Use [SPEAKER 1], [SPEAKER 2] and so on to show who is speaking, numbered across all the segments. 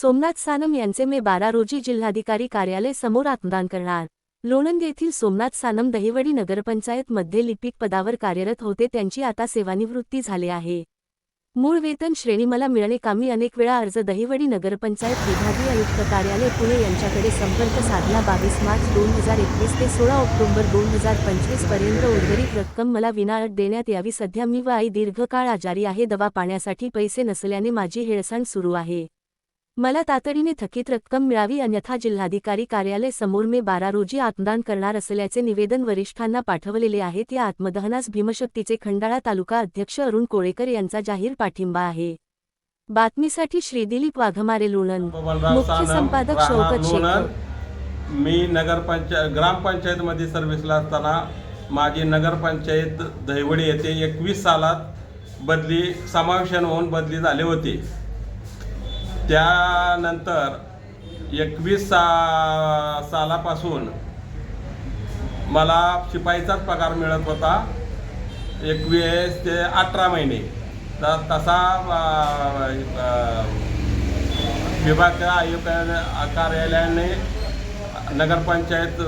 [SPEAKER 1] सोमनाथ सानम यांचे मे 12 रोजी जिल्हाधिकारी कार्यालय समोर आत्मदान करणार। लोणंद येथील सोमनाथ सानम दहिवडी नगरपंचायत मध्ये लिपिक पदावर कार्यरत होते। त्यांची आता सेवानिवृत्ती झाली आहे। मूळ वेतन श्रेणी मला मिळणे कामी अनेक वेळा अर्ज दहिवडी नगरपंचायत विभागीय आयुक्त कार्यालय पुणे यांच्याकडे संपर्क साधला। 22 मार्च 2021 ते 16 ऑक्टोबर 2025 पर्यंत उर्वरित रक्कम मला विनाअट देण्यात यावी। सध्या मी व आई दीर्घकाळ आजारी आहे। दवा पाण्यासाठी पैसे नसल्याने माझी हेळसांड सुरू आहे। मला तातडीने थकीत रक्कम मिळावी, अन्यथा जिल्हाधिकारी कार्यालय समोर मे 12 रोजी आत्मदान करणार असल्याचे निवेदन वरिष्ठांना पाठवलेले आहे। या आत्मदहनास भीमशक्तीचे खंडाळा तालुका अध्यक्ष अरुण कोळेकर यांचा जाहीर पाठिंबा आहे। बातमीसाठी श्री दिलीप वाघमारे, लोणंद। मुख्य संपादक शौकत शेख।
[SPEAKER 2] मी ग्रामपंचायत मध्ये सर्व्हिसला असताना माझी नगरपंचायत दहिवडी येथे 21 सालात समावेशन होऊन बदली झाले होते। त्यानंतर 21 सालापासून मला शिपाईचाच पगार मिळत होता, 21 ते 18 महिने। तसा विभागीय आयुक्त कार्यालयाने नगरपंचायत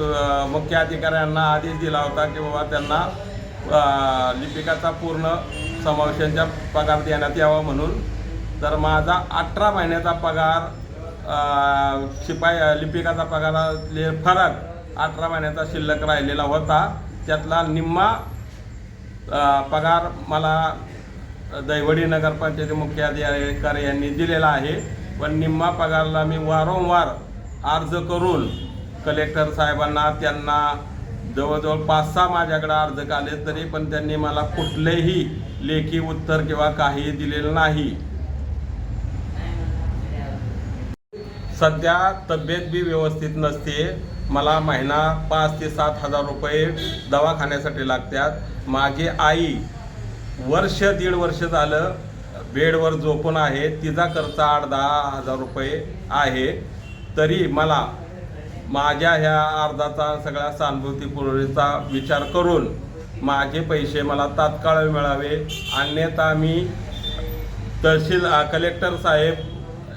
[SPEAKER 2] मुख्य अधिकाऱ्यांना आदेश दिला होता की बाबा त्यांना लिपिकाचा पूर्ण समावेशनचा पगार देण्यात यावा म्हणून। तर माझा 18 महिन्याचा पगार लिपिकाचा पगारातले फरक 18 महिन्याचा शिल्लक राहिलेला होता। त्यातला निम्मा पगार मला दहिवडी नगरपंचायत मुख्य अधिकारी यांनी दिलेला आहे। पण निम्मा पगारला मी वारंवार अर्ज करून कलेक्टर साहेबांना त्यांना जवळजवळ 5-6 माझ्याकडे अर्ज आले, तरी पण त्यांनी मला कुठलेही लेखी उत्तर किंवा काही दिलेलं नाही। सध्या तब्येत बी व्यवस्थित नसते। मला महिना 5 ते 7 हजार रुपये दवाखान्यासाठी लागतात। माझी आई दीड वर्ष झालं बेडवर झोपून आहे। तिचा खर्च 8-10 हजार रुपये आहे। तरी मला माझ्या ह्या अर्जाचा सगळ्या सहानुभूतीपूर्वीचा विचार करून माझे पैसे मला तात्काळ मिळावे, अन्यथा मी कलेक्टर साहेब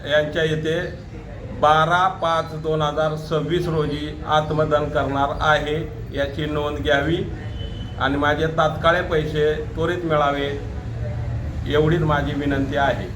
[SPEAKER 2] यांच्या इथे 12/5/2026 रोजी आत्मदान करणार आहे, याची नोंद घ्यावी आणि माझे तात्काळ पैसे त्वरित मिळावे, एवढीच माझी विनंती आहे।